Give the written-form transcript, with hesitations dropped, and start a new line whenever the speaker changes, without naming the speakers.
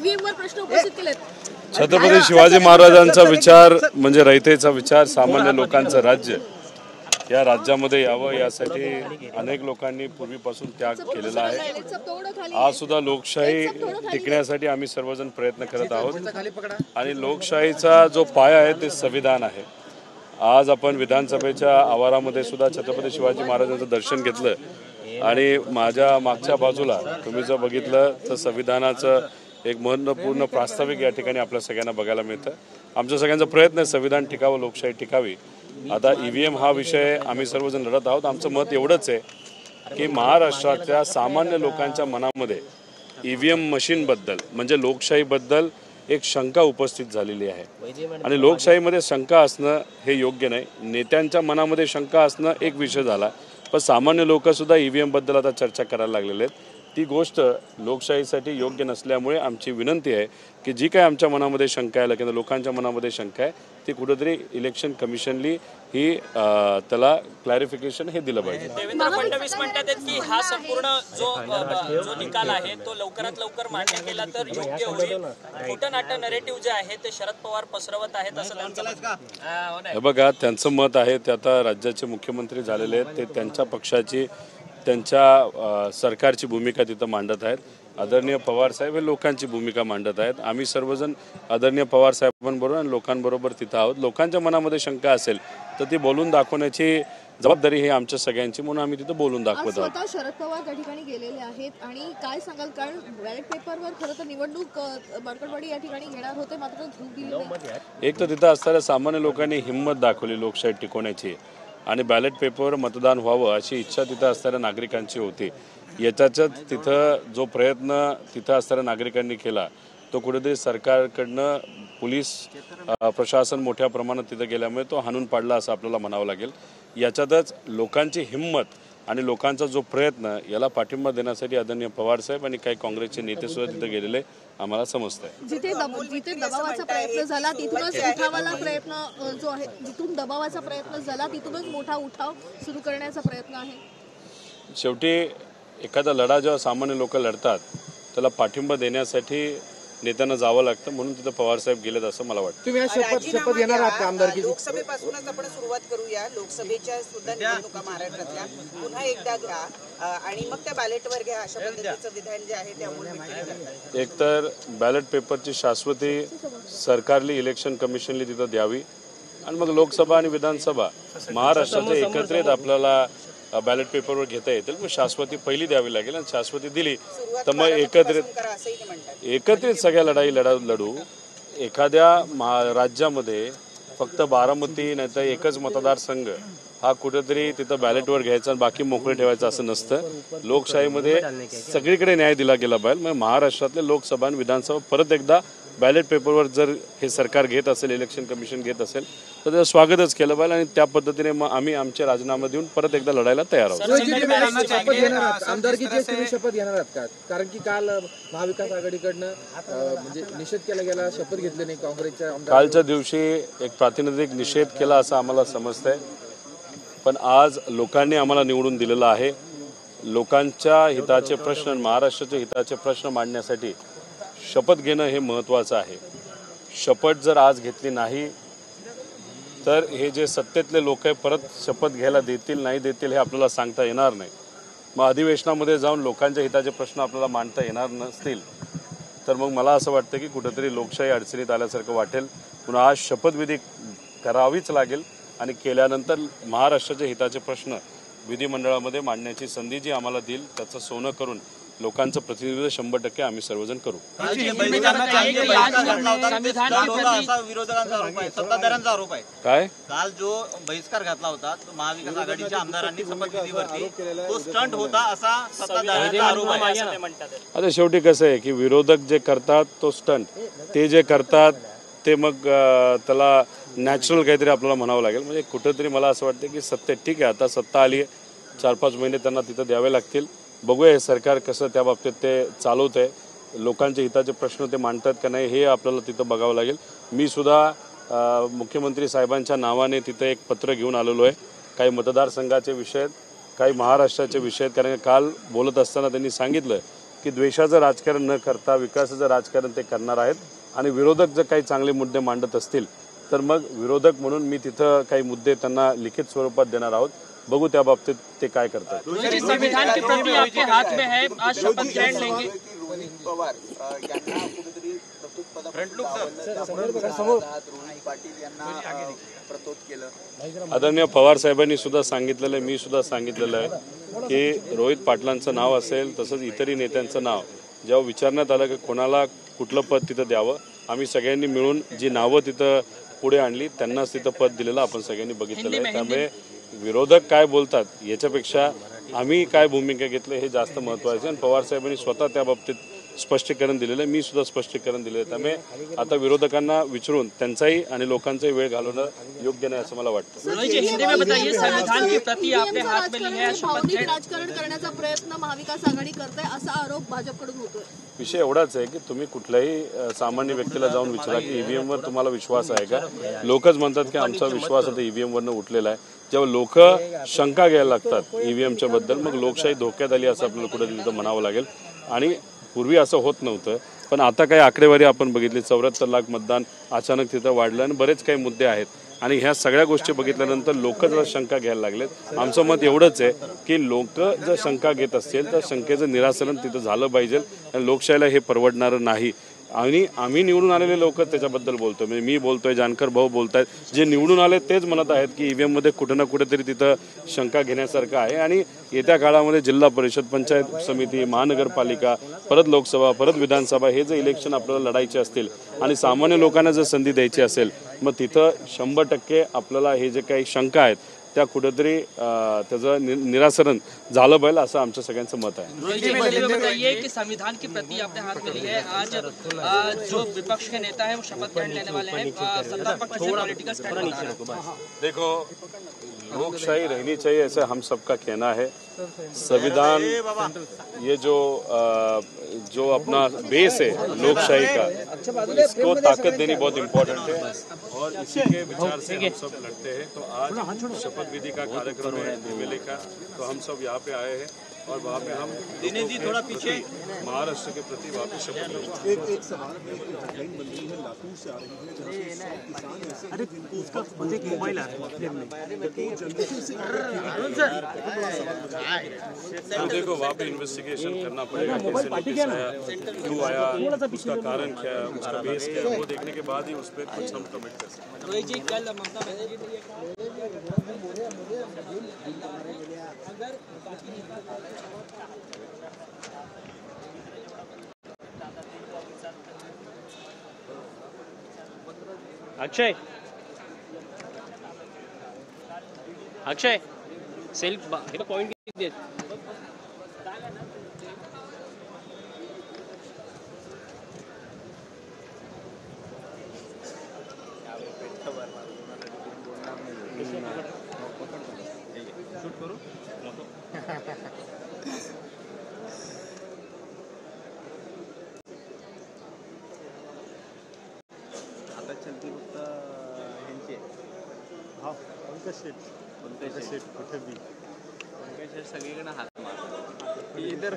EVM वर प्रश्न उपस्थित केलेत।
छत्रपती शिवाजी महाराजांचा विचार म्हणजे रयतेचा विचार, सामान्य लोकांचं राज्य या राज्यामध्ये यावं यासाठी अनेक लोकांनी पूर्वीपासून त्याग केलेला आहे। आज सुद्धा लोकशाही टिकण्यासाठी आम्ही सर्वजण प्रयत्न करत आहोत आणि लोकशाहीचा जो पाया आहे ते संविधान आहे। आज आपण विधानसभेच्या आवारामध्ये सुद्धा छत्रपती शिवाजी महाराजांचं दर्शन घेतलं आणि माझ्या मागच्या बाजूला तुम्ही जर बघितलं तर संविधानाचं एक महत्त्वपूर्ण प्रास्ताविक या ठिकाणी आपल्या सगळ्यांना बघायला मिळतं। आमच्या सगळ्यांचा प्रयत्न आहे संविधान टिकावं, लोकशाही टिकावी। आता ईव्हीएम हा विषय आम्ही सर्वजण लढत आहोत। आमचं मत एवढंच आहे की महाराष्ट्रातल्या सामान्य लोकांच्या मनामध्ये ईव्हीएम मशीनबद्दल म्हणजे लोकशाहीबद्दल एक शंका उपस्थित झालेली आहे आणि लोकशाहीमध्ये शंका असणं हे योग्य नाही। नेत्यांच्या मनामध्ये शंका असणं एक विषय झाला, पण सामान्य लोकसुद्धा ईव्हीएमबद्दल आता चर्चा करायला लागलेले आहेत। ती गोष्ट लोकशाहीसाठी योग्य नसल्यामुळे आमची विनंती आहे की जी काय आमच्या मनामध्ये शंका आहे किंवा लोकांच्या मनामध्ये शंका आहे ती कुठेतरी इलेक्शन कमिशनली ही त्याला क्लॅरिफिकेशन हे दिलं पाहिजे।
देवेंद्र फडणवीस म्हणतात की हा संपूर्ण जो निकाल आहे तो लवकरात लवकर मान्य केला तर योग्य होईल। खोटं नाटं नरेटिव्ह जे आहे ते शरद पवार पसरवत आहेत असं त्यांचं
हे बघा, त्यांचं मत आहे ते आता राज्याचे मुख्यमंत्री झालेले आहेत, ते त्यांच्या पक्षाची त्यांच्या सरकारची भूमिका तिथं मांडत आहेत। आदरणीय पवार साहेब हे लोकांची भूमिका मांडत आहेत। आम्ही सर्वजण आदरणीय पवार साहेबांबरोबर आणि लोकांबरोबर तिथं आहोत। लोकांच्या मनामध्ये शंका असेल तर ती बोलून दाखवण्याची जबाबदारी ही आमच्या सगळ्यांची, म्हणून आम्ही तिथं बोलून दाखवत आहोत।
स्वतः शरद पवार त्या ठिकाणी गेलेले आहेत आणि काय सांगाल, कारण बॅलेट पेपरवर खरं तर निवडणूक बळकटवाडी या ठिकाणी घेणार होते, मात्र धूळ दिली नाही।
एक तर तिथं असणाऱ्या सामान्य लोकांनी हिंमत दाखवली लोकशाही टिकवण्याची आणि बॅलेट पेपरवर मतदान व्हावं अशी इच्छा तिथं असणाऱ्या नागरिकांची होती। याच्याच तिथं जो प्रयत्न तिथं असणाऱ्या नागरिकांनी केला तो कुठेतरी सरकारकडनं पोलीस प्रशासन मोठ्या प्रमाणात तिथं गेल्यामुळे तो हाणून पाडला असं आपल्याला म्हणावं लागेल। याच्यातच लोकांची हिंमत आणि लोकांचा जो प्रयत्न याला पाठिंबा देण्यासाठी आदरणीय पवार साहेब आणि काही काँग्रेसचे नेते सुद्धा तिथे गेलेले आम्हाला समजतंय।
जिथे दबावाचा प्रयत्न झाला तिथूनच उठावाला प्रयत्न जो आहे, जिथून दबावाचा प्रयत्न झाला तिथूनच मोठा उठाव सुरू करण्याचा प्रयत्न आहे।
शेवटी एखादा लढा जेव्हा सामान्य लोक लढतात त्याला पाठिंबा देण्यासाठी नेत्यांना जावं लागतं, म्हणून तिथं पवार साहेब गेलेत असं मला वाटतं।
तुम्ही शपथ घेणार आहात का आमदारकी?
लोकसभेपासूनच आपण सुरुवात करूया। लोकसभेच्या सुद्धा निवडणुका महाराष्ट्रातल्या पुन्हा एकदा घ्या आणि मग त्या बॅलेटवर घ्या अशा पद्धतीचं विधान जे आहे ते अंमलबजावणी
एक तर बॅलेट पेपरची शाश्वती सरकारली इलेक्शन कमिशनली तिथं द्यावी आणि मग लोकसभा आणि विधानसभा महाराष्ट्राचे एकत्रित आपल्याला बॅलेट पेपरवर घेता येतील। मग शाश्वती पहिली द्यावी लागेल आणि शाश्वती दिली तर मग एकत्रित सगळ्या लढू। एखाद्या राज्यामध्ये फक्त बारामती नाही तर एकच मतदारसंघ हा कुठेतरी तिथं बॅलेटवर घ्यायचा आणि बाकी मोकळे ठेवायचं असं नसतं। लोकशाहीमध्ये सगळीकडे न्याय दिला गेला पाहिजे। मग महाराष्ट्रातले लोकसभा आणि विधानसभा परत एकदा बॅलेट पेपरवर जर हे सरकार घेत असेल, इलेक्शन कमिशन घेत असेल तर त्याचं स्वागतच केलं पाहिजे आणि त्या पद्धतीने मग आम्ही आमचे राजीनामा देऊन परत एकदा लढायला तयार आहोत।
आमदारकीची तुम्ही शपथ घेणार आहात का? कारण की काल महाविकास आघाडीकडनं म्हणजे निषेध केला गेला, शपथ घेतली नाही काँग्रेसच्या आमदार।
कालच्या दिवशी एक प्रातिनिधिक निषेध केला असं आम्हाला समजतंय, पण आज लोकांनी आम्हाला निवडून दिलेलं आहे। लोकांच्या हिताचे प्रश्न, महाराष्ट्राच्या हिताचे प्रश्न मांडण्यासाठी शपथ घेणं हे महत्त्वाचं आहे। शपथ जर आज घेतली नाही तर हे जे सत्तेतले लोक आहे परत शपथ घ्यायला देतील नाही देतील हे आपल्याला सांगता येणार नाही। मग अधिवेशनामध्ये जाऊन लोकांच्या हिताचे प्रश्न आपल्याला मांडता येणार नसतील तर मग मला असं वाटतं की कुठेतरी लोकशाही अडचणीत आल्यासारखं वाटेल। पुन्हा आज शपथविधी करावीच लागेल आणि केल्यानंतर महाराष्ट्राच्या हिताचे प्रश्न विधिमंडळामध्ये मांडण्याची संधी जी आम्हाला देईल त्याचं सोनं करून लोकांचं प्रतिनिधित्व 100% आम्ही सर्वजण करू।
सत्ताधाऱ्यांचा आरोप आहे
काय
काल जो बहिष्कार घातला होता तो महाविकास आघाडीच्या आमदारांनी शपथविधीवरती तो स्टंट होता असा सत्ताधाऱ्यांचा आरोप आहे असं ते म्हणतात।
आता शेवटी कसं आहे की विरोधक जे करतात तो स्टंट, ते जे करतात ते मग त्याला नॅचरल काहीतरी आपल्याला म्हणावं लागेल। म्हणजे कुठेतरी मला असं वाटतं की सत्तेत ठीक आहे, आता सत्ता आली आहे, 4-5 महिने त्यांना तिथं द्यावे लागतील। बघूया हे सरकार कसं त्या बाबतीत ते चालवत आहे, लोकांच्या हिताचे प्रश्न ते मांडतात का नाही हे आपल्याला तिथं बघावं लागेल। मी सुद्धा मुख्यमंत्री साहेबांच्या नावाने तिथं एक पत्र घेऊन आलेलो आहे। काही मतदारसंघाचे विषय, काही महाराष्ट्राचे विषय, कारण काल बोलत असताना त्यांनी सांगितलं की द्वेषाचं राजकारण न करता विकासाचं राजकारण ते करणार आहेत आणि विरोधक जर काही चांगले मुद्दे मांडत असतील तर मग विरोधक म्हणून मी तिथं काही मुद्दे त्यांना लिखित स्वरूपात देणार आहोत. बघू त्या बाबतीत ते काय करतात.
संविधान की प्रति आपके हाथ में है, आज शपथ ग्रहण लेंगे.
रोहित पवार यांना कुठेतरी रोहित पाटील यांना प्रतोद केलं.
आदरणीय पवार साहेबांनी सुद्धा सांगितलेलं आहे, मी सुद्धा सांगितलेलं आहे की रोहित पाटलांचं नाव असेल तसंच इतरही नेत्यांचं नाव जेव्हा विचारण्यात आलं की कोणाला कुठलं पद तिथं द्यावं, आम्ही सगळ्यांनी मिळून जी नावं तिथं पुढे आणली त्यांनाच तिथं पद दिलेलं आपण सगळ्यांनी बघितलेलं आहे. त्यामुळे विरोधक काय बोलतात याच्यापेक्षा आम्ही काय भूमिका घेतली हे जास्त महत्त्वाचं आहे. आणि पवार साहेबांनी स्वतः त्या बाबतीत स्पष्टीकरण दिलेलं आहे, मी सुद्धा स्पष्टीकरण दिलेलं आहे. त्यामुळे आता विरोधकांना विचारून त्यांचाही आणि लोकांचाही वेळ घालवणं योग्य नाही असं मला वाटतं.
हिंदी में बताइए, संविधान की प्रति आपने हाथ में ली है,
भावनिक राजकारण करण्याचा प्रयत्न महाविकास आघाडी करते असा आरोप भाजपकडून होतोय.
विषय एवढाच आहे की तुम्ही कुठल्याही सामान्य व्यक्तीला जाऊन विचारा की ईव्हीएमवर तुम्हाला विश्वास आहे का. लोकच म्हणतात की आमचा विश्वास आता ईव्हीएमवरनं उठलेला आहे. जेव्हा लोक शंका घ्यायला लागतात ईव्हीएमच्या बद्दल मग लोकशाही धोक्यात आली असं आपल्याला कुठे तिथं म्हणावं लागेल. आणि पूर्वी असं होत नव्हतं पण आता काही आकडेवारी आपण बघितली, 74 लाख मतदान अचानक तिथं वाढलं आणि बरेच काही मुद्दे आहेत आणि ह्या सगळ्या गोष्टी बघितल्यानंतर लोक जर शंका घ्यायला लागलेत. आमचं मत एवढंच आहे की लोक जर शंका घेत असतील तर शंकेचं निराकरण तिथं झालं पाहिजे आणि लोकशाहीला हे परवडणारं नाही. आणि आम्ही निवडून आलेले लोक त्याच्याबद्दल बोलतोय, म्हणजे मी बोलतोय, जानकर भाऊ बोलतायत, जे निवडून आले तेच म्हणत आहेत की ईव्हीएममध्ये कुठं ना कुठेतरी तिथं शंका घेण्यासारखं आहे. आणि येत्या काळामध्ये जिल्हा परिषद, पंचायत समिती, महानगरपालिका, परत लोकसभा, परत विधानसभा हे जे इलेक्शन आपल्याला लढायचे असतील आणि सामान्य लोकांना जर संधी द्यायची असेल मग तिथं 100% आपल्याला हे जे काही शंका आहेत त्या कुठेतरी त्याचं निराकरण झालं पाहिजे असं आमचं सगळ्यांचं मत आहे.
बताइए कि संविधान की प्रति आपने हाथ में ली है, आज जो विपक्ष के नेता है वो शपथ ग्रहण लेने वाले हैं, सत्ता पक्ष से पॉलिटिकल स्टैंड बता रहे हैं.
देखो, लोकशाही रहनी चाहिए ऐसा हम सबका कहना है. संविधान ये जो अपना बेस है लोकशाही का, इसको ताकत देनी बहुत इम्पोर्टेंट है और इसी के विचार से हम सब लड़ते हैं. तो आज शपथ विधि का कार्यक्रम है एमएलए का, तो हम सब यहाँ पे आए हैं और वहाँ पे हम
दिनेश जी थोड़ा पीछे,
महाराष्ट्र के प्रति वहाँ पे शपथ लेंगे.
एक सवाल है कि हेडलाइन बन रही है लातूर से आ रही है जहाँ से 100 किसान ऐसे हैं जिनको उसका मुझे एक मोबाइल आ रहा है तो जनरेशन से
तो देखो वहाँ पे इन्वेस्टिगेशन करना पड़ेगा, कैसे नोटिस आया, क्यों आया, उसका कारण क्या है, उसका बेस क्या है, वो देखने के बाद ही उस पर कुछ हम कमेंट कर सकते हैं.
रोहित जी, कल ममता बनर्जी ने अक्षय सेल्फ हे पॉइंट किती आहेत.
आता चलती फक्त ह्यांचे पंकज शेठ कुठे बी पंकज शेठ सगळीकडे हात मारतात इधर